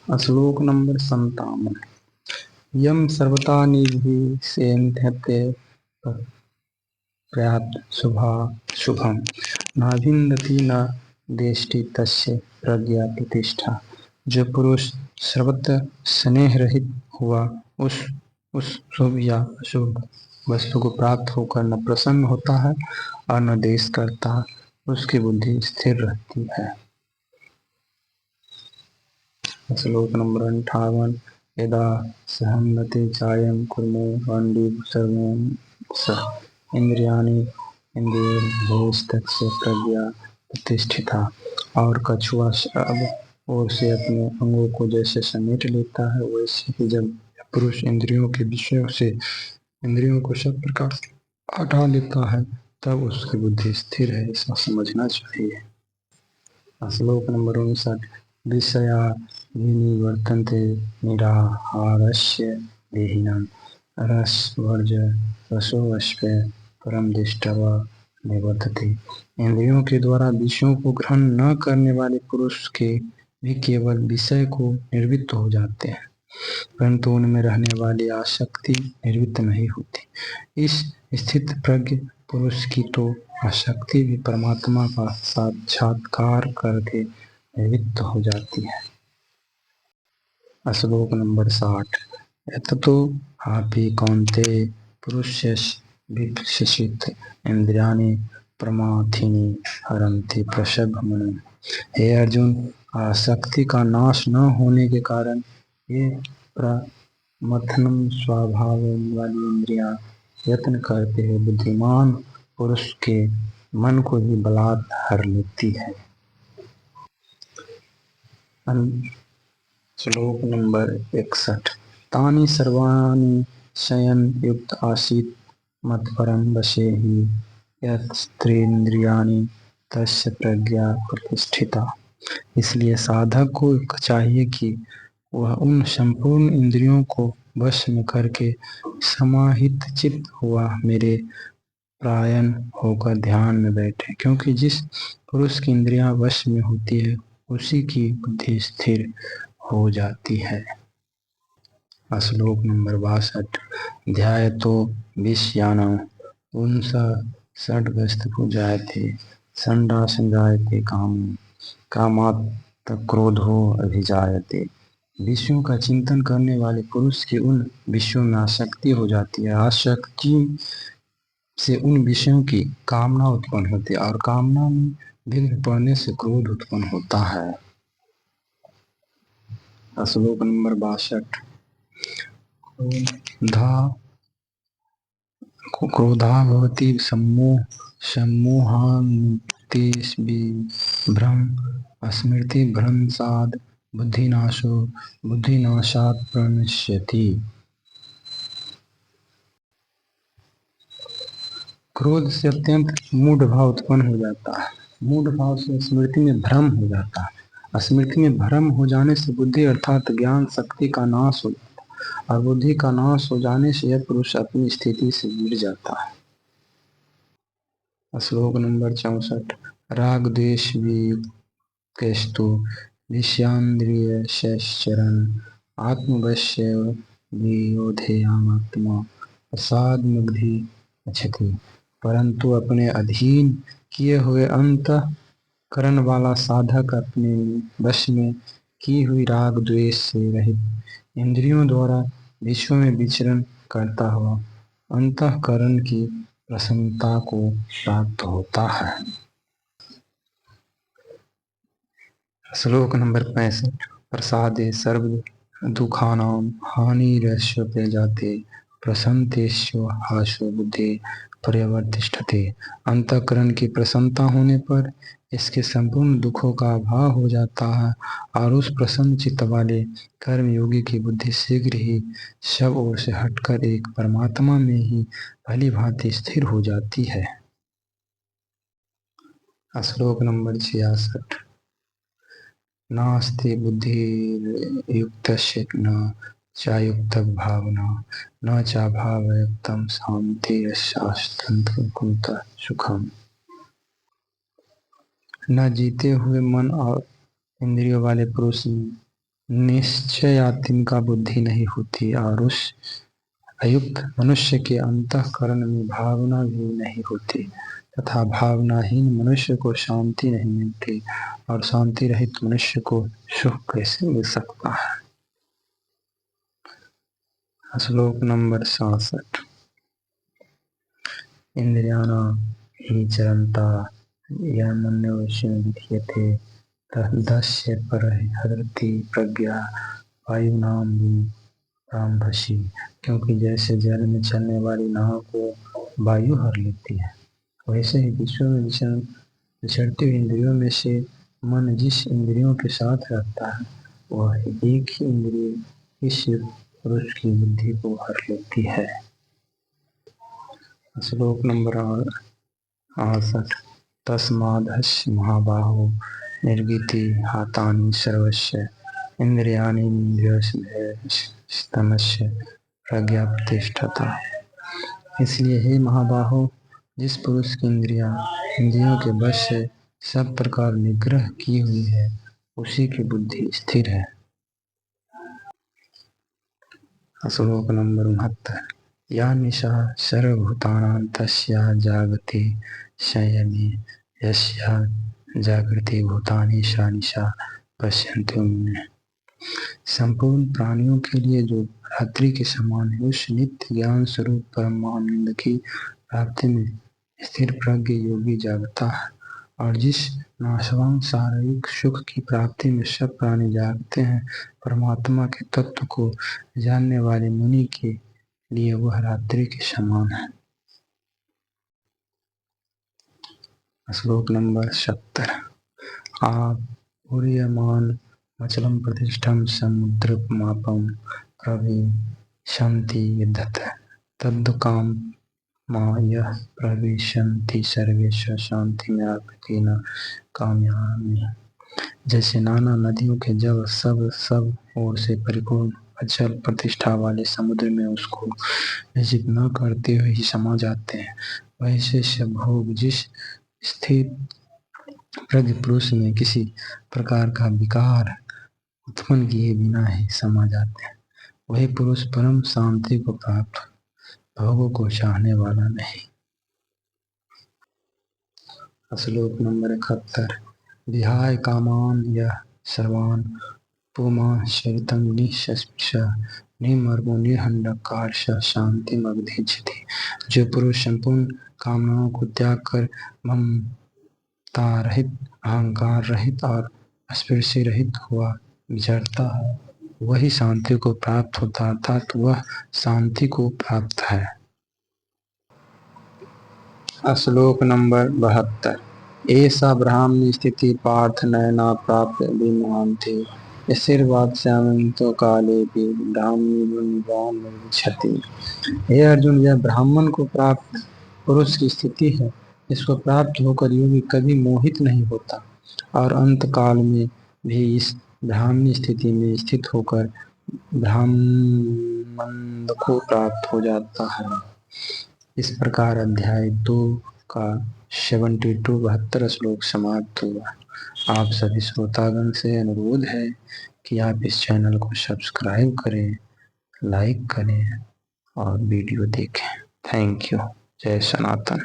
श्लोक नंबर 57। यम सर्वथा निधि सेन्ध्यते प्रयात शुभम नाभिन्दति न देष्टि तस्य प्रज्ञा प्रतिष्ठा। जो पुरुष सर्वत्र स्नेह रहित हुआ उस शुभ या अशुभ वस्तु को प्राप्त होकर न प्रसन्न होता है और न देश करता, उसकी बुद्धि स्थिर रहती है। श्लोक नंबर 58। यदा सहन्नते चायं कुर्मो वंडी सर्वं स इंद्रियाणि इंद्रियैस्तस्य प्रज्ञा प्रतिष्ठिता। और कछुआ सब ओर से अपने अंगों को जैसे समेट लेता है, वैसे ही जब पुरुष इंद्रियों के विषयों से इंद्रियों को सब प्रकार हटा लेता है, तब उसकी बुद्धि स्थिर है, ऐसा समझना चाहिए। श्लोक नंबर 59। विषया विनिवर्तन्ते निराहारस्य देहिनां रसवर्ज रसोऽश्वे परम दृष्ट्वा निवर्तते। इंद्रियों के द्वारा विषयों को ग्रहण न करने वाले पुरुष के भी केवल विषय को निर्वृत्त हो जाते हैं, परंतु उनमें रहने वाली आसक्ति निर्वृत्त नहीं होती। इस स्थित प्रज्ञ पुरुष की तो आसक्ति भी परमात्मा का साक्षात्कार करके निवृत्त हो जाती है। श्लोक नंबर 60। यततो आपि कौन्तेय पुरुषस्य विपश्चित इंद्रियाणि प्रमाथिनि हरन्ति प्रसभमनं। हे अर्जुन, आसक्ति का नाश न होने के कारण ये प्रमथनम स्वभाव वाली इंद्रियां यत्न करते हुए बुद्धिमान पुरुष के मन को ही बलात् हर लेती है। श्लोक नंबर 61। तानि सर्वाणि शयन युक्त आसीत् मत्परं वशे हि यस्त्रेन्द्रियाणि तस्य प्रज्ञा प्रतिष्ठिता। इसलिए साधक को चाहिए कि वह उन संपूर्ण इंद्रियों को वश में करके समाहित चित्त हुआ मेरे परायण होकर ध्यान में बैठे, क्योंकि जिस पुरुष की इंद्रियां वश में होती है उसी की बुद्धि स्थिर हो जाती है। श्लोक नंबर 62। ध्यायतो विषयाणां पुंसः षड्गस्तु जायते षण्डा संजायते कामात् क्रोधो अभिजायते। विषयों का चिंतन करने वाले पुरुष की उन विषयों में आसक्ति हो जाती है, आसक्ति से उन विषयों की कामना उत्पन्न होती है और कामना में विघ्न पड़ने से क्रोध उत्पन्न होता है। श्लोक नंबर 62। क्रोधा भवति सम्मोहान्निवृत्तिर्विभ्रम स्मृतिभ्रंशात् बुद्धिनाशात् प्रणश्यति। क्रोध से अत्यंत मूढ़ भाव उत्पन्न हो जाता है, मूढ़ भाव से स्मृति में भ्रम हो जाता है, स्मृति में भ्रम हो जाने से बुद्धि अर्थात ज्ञान शक्ति का नाश हो जाता है, और बुद्धि का नाश हो जाने से यह पुरुष अपनी स्थिति से गिर जाता है। श्लोक नंबर 64। राग द्वेष वियुक्तेस्तु विषयान्द्रियैश्चरन् आत्मवश्य वियोधयामात्मा प्रसादमुग्धि गच्छति। परंतु अपने अधीन किए हुए अंतःकरण वाला साधक अपने वश में की हुई राग द्वेष से रहित इंद्रियों द्वारा विश्व में विचरण करता हुआ अंतःकरण की प्रसन्नता को प्राप्त होता है। श्लोक नंबर 65। प्रसादे सर्व दुखानां हानिरस्योपि जाते प्रसन्नतेषु हासो बुद्धि पर्यवतिष्ठते। अंतःकरण की प्रसन्नता होने पर इसके संपूर्ण दुखों का अभाव हो जाता है और उस प्रसन्न चित्त वाले कर्मयोगी की बुद्धि शीघ्र ही सब ओर से हटकर एक परमात्मा में ही भली भांति स्थिर हो जाती है। श्लोक नंबर 66। नास्ति बुद्धिर्युक्तस्य न चायुक्त भावना न चाभावयुक्तं शान्तिरस्यान्तः सुखम्। न जीते हुए मन और इंद्रियों वाले पुरुष निश्चयात्मिका बुद्धि नहीं होती और उस अयुक्त मनुष्य के अंतःकरण में भावना भी नहीं होती तथा भावनाहीन मनुष्य को शांति नहीं मिलती और शांति रहित मनुष्य को सुख कैसे मिल सकता है। श्लोक नंबर 67। इंद्रियाणां हि चरन्ता यन्मन्यवशेन विधीयते तदस्य परहरति प्रज्ञा वायुनां प्राम्भसि। क्योंकि जैसे जल में चलने वाली नाव को वायु हर लेती है, वैसे ही विश्व में विचरती हुई इंद्रियों में से मन जिस इंद्रियों के साथ रहता है वह एक ही इंद्रिय इस पुरुष की बुद्धि को हर लेती है। श्लोक नंबर 68। तस्मादस्य महाबाहो निर्गीति हातानि सर्वस्य इंद्रियाणि निग्रहस्तमस्य प्रज्ञाप्रतिष्ठता। इसलिए हे महाबाहो, जिस पुरुष की इंद्रियों के वश से सब प्रकार निग्रह की हुई है उसी की बुद्धि स्थिर है। श्लोक नंबर 69। या निशा सर्वभूतानां तस्या जागति संयमे यस्या जागृति भूतानि सा निशा पश्यन्ति मुने। संपूर्ण प्राणियों के लिए जो रात्रि के समान है उस नित्य ज्ञान स्वरूप परमानंद की प्राप्ति में स्थिर प्रज्ञ योगी जागता है और जिस नाशवान शारीरिक सुख की प्राप्ति में सब प्राणी जागते हैं, परमात्मा के तत्व को जानने वाले मुनि के लिए वह रात्रि के समान है। श्लोक नंबर 70। आपूर्यमान मचलम प्रतिष्ठम समुद्रमापम प्रविशन्ति यद्यत् तद्दुःखं यः प्रविशन्ति सर्वे स शान्तिमवाप्नोति न कामयामि। जैसे नाना नदियों के जल सब ओर से परिपूर्ण अचल प्रतिष्ठा वाले समुद्र में उसको विजित न करते हुए ही समा जाते हैं, वैसे सब भोग जिस स्थिर प्रज्ञ पुरुष में किसी प्रकार का विकार उत्पन्न किए बिना ही समा जाते हैं, वही पुरुष परम शांति को प्राप्त, भोगों को चाहने वाला नहीं। श्लोक नंबर 71। विहाय कामान यः सर्वान् पुमांश्चरितं निःस्पृशः निर्ममो निर्हंकार स शान्तिमधिगच्छति। जो पुरुष संपूर्ण कामनाओं को त्याग कर ममता रहित, अहंकार रहित और स्पर्श रहित हुआ विचरता है वही शांति को प्राप्त होता, अर्थात वह शांति को प्राप्त है। श्लोक नंबर 72। एषा ब्राह्मणी स्थिति पार्थ नयना प्राप्य विमुह्यन्ते स्थिरवाक्स्यामितो कालेऽपि ब्राह्मणी गुणवान् निर्विशति। हे अर्जुन, यह ब्राह्मण को प्राप्त पुरुष की स्थिति है। इसको प्राप्त होकर योगी कभी मोहित नहीं होता और अंत काल में भी इस ब्राह्मणी स्थिति में स्थित होकर ब्रह्मानंद को प्राप्त हो जाता है। इस प्रकार अध्याय 2 का 72 श्लोक समाप्त हुआ। आप सभी श्रोतागण से अनुरोध है कि आप इस चैनल को सब्सक्राइब करें, लाइक करें और वीडियो देखें। Thank you. जय सनातन।